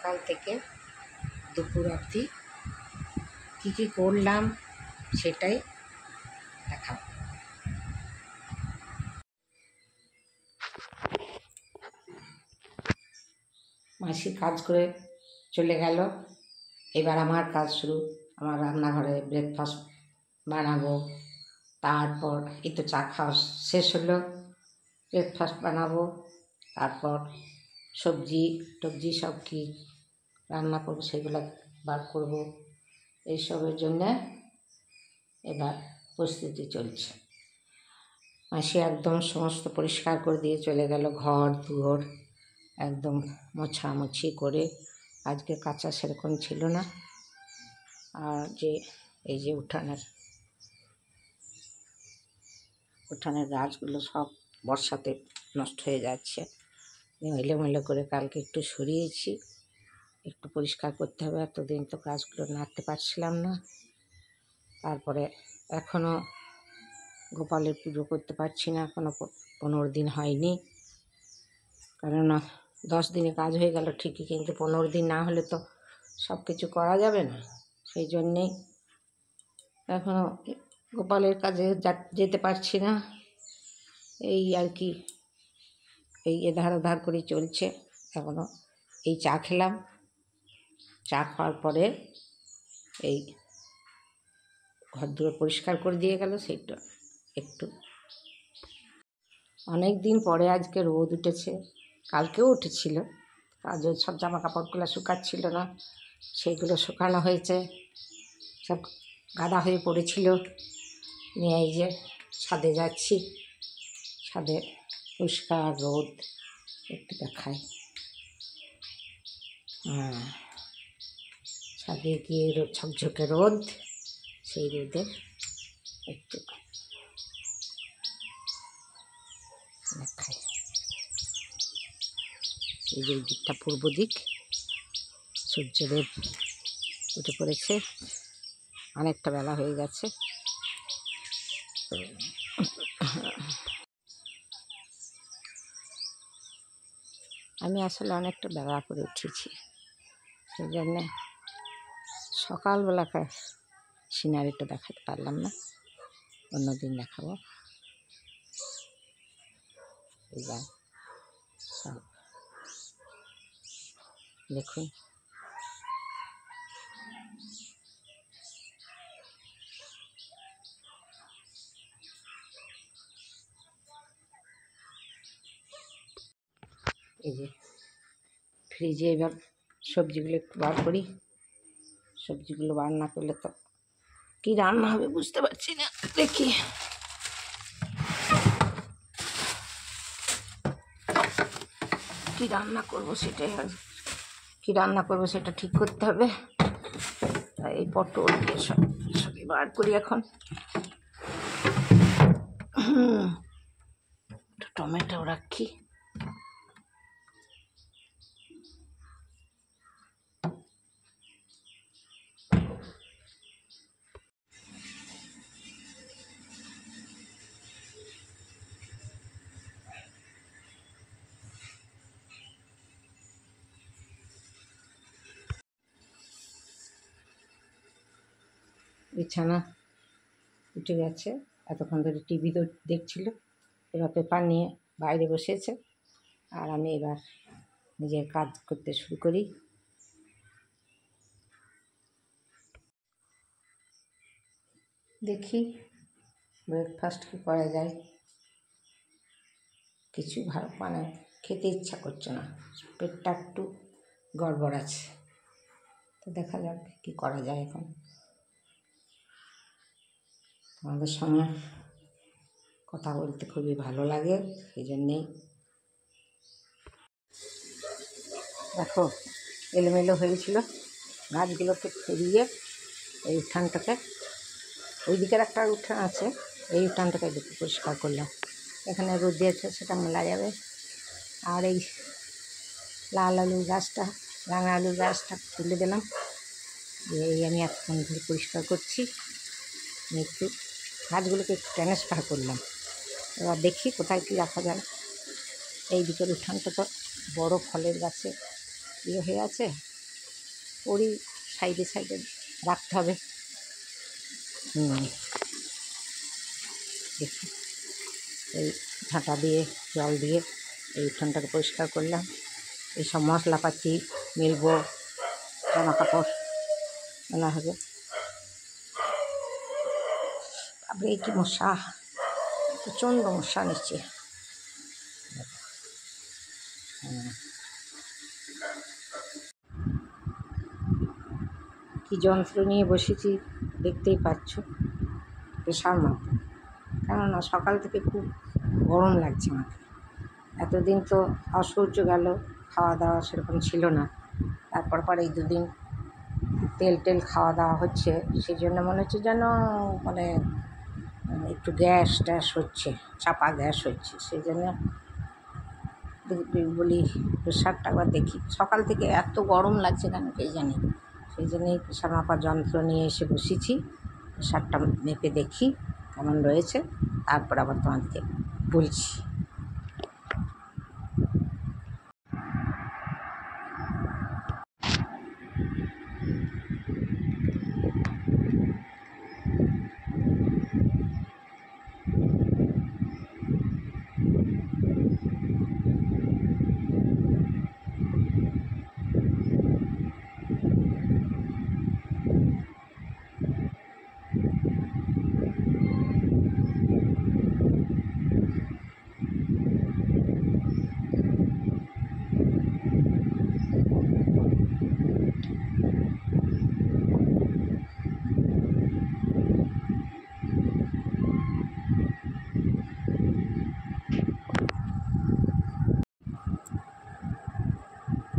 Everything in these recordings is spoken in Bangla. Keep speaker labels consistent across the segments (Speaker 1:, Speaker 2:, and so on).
Speaker 1: সকাল থেকে দুপুর অবধি কী কী করলাম সেটাই দেখাবো। মাসি কাজ করে চলে গেল, এবার আমার কাজ শুরু। আমার রান্নাঘরে ব্রেকফাস্ট বানাবো, তারপর এই তো চা খাওয়া শেষ হলো, ব্রেকফাস্ট বানাবো, তারপর সবজি টবজি সব কি রান্না করবো সেগুলো বার করব। এইসবের জন্যে এবার প্রস্তুতি চলছে। মাসি একদম সমস্ত পরিষ্কার করে দিয়ে চলে গেল, ঘর দুয়ার একদম মোছামুছি করে। আজকে কাঁচা সেরকম ছিল না। আর যে এই যে উঠানের গাছগুলো সব বর্ষাতে নষ্ট হয়ে যাচ্ছে, এলোমেলো করে কালকে একটু সরিয়েছি। একটু পরিষ্কার করতে হবে, এতদিন তো গাছগুলো নাড়তে পারছিলাম না। তারপরে এখনও গোপালের পুজো করতে পারছি না, এখনও 15 দিন হয়নি। কেননা 10 দিনে কাজ হয়ে গেল ঠিকই, কিন্তু 15 দিন না হলে তো সব কিছু করা যাবে না। সেই জন্যেই এখনও গোপালের কাজে যেতে পারছি না। এই আর কি, এই এধার ওধার করে চলছে এখনও। এই চা খেলাম, চা খাওয়ার পরে এই ঘর দুয়ার পরিষ্কার করে দিয়ে গেল, সেইটা একটু। অনেক দিন পরে আজকে রোদ উঠেছে, কালকেও উঠেছিল। কাজের সব জামা কাপড়গুলো শুকাচ্ছিল না, সেইগুলো শুকানো হয়েছে, সব গাদা হয়ে পড়েছিল। নিয়ে এই যে ছাদে যাচ্ছি, ছাদে পরিষ্কার রোদ একটু দেখাই। ছাদে গিয়ে ঝকঝকে রোদ, সেই রোদে একটু দেখাই। এই যে দিকটা পূর্ব দিক, সূর্যদেব উঠে পড়েছে, অনেকটা বেলা হয়ে গেছে। আমি আসলে অনেকটা বেলা করে উঠেছি, সেই জন্যে সকালবেলাকার সিনারিটা দেখাতে পারলাম না, অন্যদিন দেখাবো। এবার সব দেখুন, এই যে ফ্রিজে এবার সবজিগুলো একটু বার করি। সবজিগুলো বার না করলে তো কী রান্না হবে বুঝতে পারছি না। দেখি কী রান্না করবো সেটাই, কী রান্না করবো সেটা ঠিক করতে হবে। তাই এই পটল সবই বার করি এখন। টমেটো রাখি। বিছানা উঠে গেছে, এতক্ষণ ধরে টিভি দেখছিল, এবার পেপার নিয়ে বাইরে বসেছে। আর আমি এবার নিজের কাজ করতে শুরু করি। দেখি ব্রেকফাস্ট কী করা যায়। কিছু মানে খেতে ইচ্ছা করছে না, পেটটা একটু গড়বড় আছে, তো দেখা যাক কী করা যায় এখন। আমাদের সঙ্গে কথা বলতে খুবই ভালো লাগে, সেই জন্যেই। দেখো এলোমেলো হয়েছিল, গাছগুলোকে ফেরিয়ে এই উঠানটাকে, ওই দিকের একটা উঠান আছে, এই উঠানটাকে একটু পরিষ্কার করলাম। এখানে রোদ দিয়েছে, সেটা মেলা যাবে। আর এই লাল আলুর গাছটা, রাঙা আলুর গাছটা তুলে দিলাম। এই আমি এখন ধরে পরিষ্কার করছি, একটু গাছগুলোকে একটু ট্রান্সফার করলাম। এবার দেখি কোথায় কী রাখা যায়। এই দিকের উঠানটা তো বড় ফলের গাছে ইয়ে হয়ে আছে, ওরই সাইডে সাইডে রাখতে হবে। দেখি এই ঝাঁটা দিয়ে জল দিয়ে এই উঠোনটাকে পরিষ্কার করলাম। এইসব মশলাপাতি মিলবো, জামা কাপড় মেলা হবে। তারপরে কি মশা, প্রচণ্ড মশা নিচ্ছে। কি যন্ত্র নিয়ে বসেছি দেখতেই পাচ্ছ, প্রেশার মাপা। কেননা সকাল থেকে খুব গরম লাগছে আমাকে। এতদিন তো অসহ্য গেল, খাওয়া দাওয়া সেরকম ছিল না। তারপর পর এই দুদিন তেল খাওয়া দাওয়া হচ্ছে, সেই জন্য মনে হচ্ছে যেন মানে একটু গ্যাস ট্যাস হচ্ছে, চাপা গ্যাস হচ্ছে। সেই জন্য বলি প্রেশারটা একবার দেখি। সকাল থেকে এত গরম লাগছে কেন কে জানি, সেই জন্যই প্রেশার মাপার যন্ত্র নিয়ে এসে বসেছি। প্রেশারটা মেপে দেখি কেমন রয়েছে, তারপর আবার তোমাদেরকে বলছি।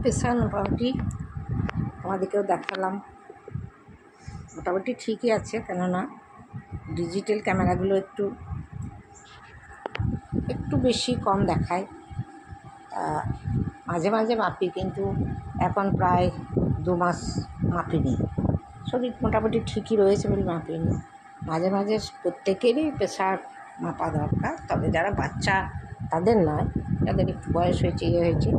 Speaker 1: প্রেশার মোটামুটি আমাদেরকেও দেখালাম, মোটামুটি ঠিকই আছে। কেননা ডিজিটাল ক্যামেরাগুলো একটু বেশি কম দেখায়। মাঝে মাঝে মাপি, কিন্তু এখন প্রায় 2 মাস মাপিনি। শরীর মোটামুটি ঠিকই রয়েছে বলে মাপিনি। মাঝে মাঝে প্রত্যেকেরই প্রেশার মাপা দরকার, তবে যারা বাচ্চা তাদের নয়, যাদের একটু বয়স হয়েছে হয়েছে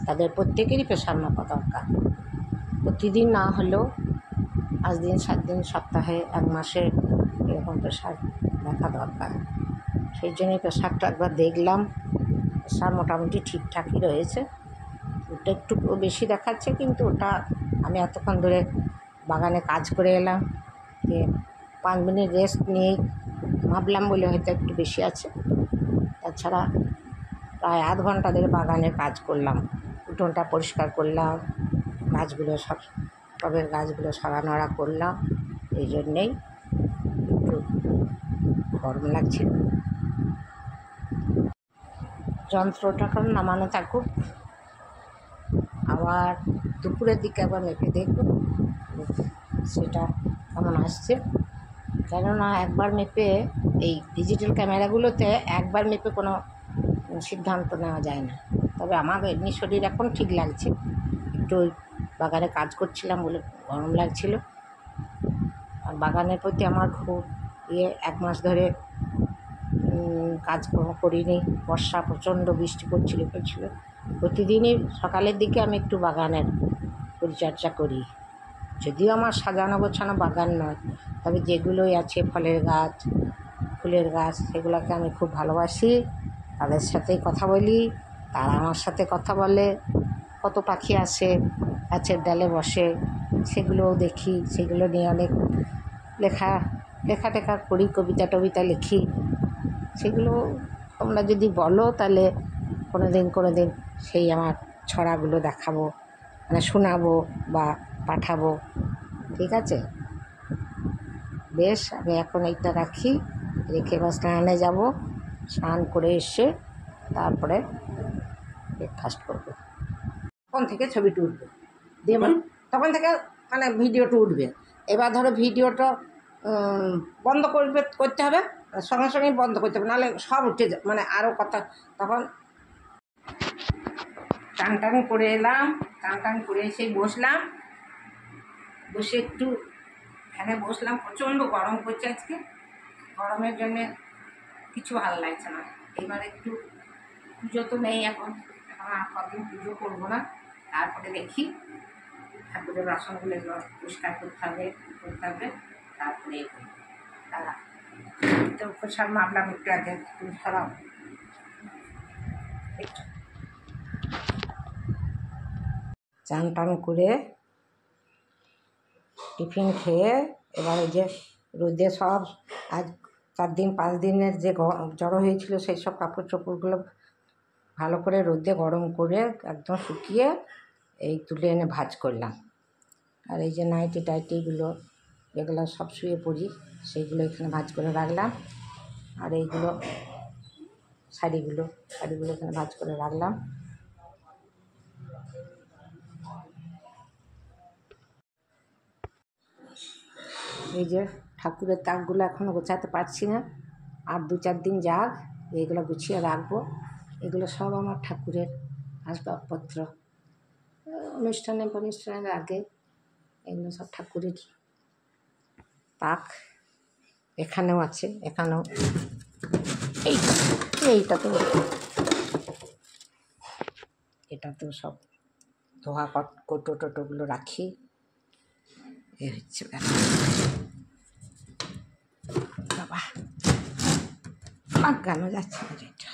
Speaker 1: তাদের প্রত্যেকেরই প্রেশার মাপা দরকার। প্রতিদিন না হলেও 5 দিন 7 দিন, সপ্তাহে 1 মাসে এরকম প্রেশার দেখা দরকার। সেই জন্যই প্রেশারটা একবার দেখলাম। প্রেশার মোটামুটি ঠিকঠাকই রয়েছে। ওটা একটু বেশি দেখাচ্ছে, কিন্তু ওটা আমি এতক্ষণ ধরে বাগানে কাজ করে এলাম, যে 5 মিনিট রেস্ট নিয়ে মাপলাম বলে হয়তো একটু বেশি আছে। তাছাড়া প্রায় আধ ঘন্টা ধরে বাগানে কাজ করলাম, উঠোনটা পরিষ্কার করলাম, গাছগুলো সব টবের গাছগুলো সরানোড়া করলাম। এই জন্যেই একটু গরম লাগছিল। যন্ত্রটা এখন নামানো থাকুক, আবার দুপুরের দিকে আবার মেপে দেখব সেটা কেমন আসছে। কেননা একবার মেপে এই ডিজিটাল ক্যামেরাগুলোতে একবার মেপে কোনো সিদ্ধান্ত নেওয়া যায় না। তবে আমার এমনি শরীর এখন ঠিক লাগছে, একটু ওই বাগানে কাজ করছিলাম বলে গরম লাগছিল। আর বাগানের প্রতি আমার খুব 1 মাস ধরে কাজ করিনি। বর্ষা প্রচণ্ড বৃষ্টি পড়ছিল। প্রতিদিনই সকালের দিকে আমি একটু বাগানের পরিচর্যা করি। যদিও আমার সাজানো গোছানো বাগান নয়, তবে যেগুলোই আছে ফলের গাছ, ফুলের গাছ, সেগুলোকে আমি খুব ভালোবাসি। তাদের সাথেই কথা বলি, তারা আমার সাথে কথা বলে। কত পাখি আসে, গাছের ডালে বসে, সেগুলোও দেখি। সেগুলো নিয়ে অনেক লেখা করি, কবিতা টবিতা লিখি। সেগুলো তোমরা যদি বলো তাহলে কোনো দিন সেই আমার ছড়াগুলো দেখাবো, মানে শোনাবো বা পাঠাবো। ঠিক আছে, বেশ। আমি এখন এইটা রাখি, রেখে বা স্নানে যাব। স্নান করে এসে তারপরে ব্রেকফাস্ট করবো। তখন থেকে ছবিটা উঠবে দিয়ে, তখন থেকে মানে ভিডিওটা উঠবে। এবার ধরো ভিডিওটা বন্ধ করতে হবে, সঙ্গে সঙ্গেই বন্ধ করতে হবে, নাহলে সব উঠে যায়, মানে আরও কথা। তখন টান করে এলাম, টান করে এসেই বসলাম, বসে একটু ফ্যানে বসলাম। প্রচণ্ড গরম পড়ছে আজকে, গরমের জন্যে কিছু ভালো লাগছে না। এবার একটু পুজো তো নেই এখন আর কদিন পুজো করবো না, তারপরে দেখি ঠাকুরের বাসনগুলো এগুলো পরিষ্কার করতে হবে তারপরে তো সব মাপলাম একটু আগে, তুমি সরাও একটু। চান টান করে টিফিন খেয়ে এবার ওই যে রোদে সব আজ 4 দিন 5 দিনের যে জড়ো হয়েছিল সেই সব কাপড় চোপড়গুলো ভালো করে রোদে গরম করে একদম শুকিয়ে এই তুলে এনে ভাঁজ করলাম। আর এই যে নাইটি টাইটিগুলো যেগুলো সব শুয়ে পড়ি সেইগুলো এখানে ভাঁজ করে রাখলাম। আর এইগুলো শাড়িগুলো এখানে ভাঁজ করে রাখলাম। এই যে ঠাকুরের তাকগুলো এখনও গোছাতে পারছি না, আর 2-4 দিন যাক এইগুলো গুছিয়ে রাখবো। এগুলো সব আমার ঠাকুরের আসবাবপত্র, অনুষ্ঠানের আগে এগুলো সব ঠাকুরের তাক। এখানেও আছে, এখানেও এটাতেও সব ধোয়া কৌটো টোটোগুলো রাখি। এ হচ্ছে ব্যাপার। বাবা লাগানো যাচ্ছে না যেটা।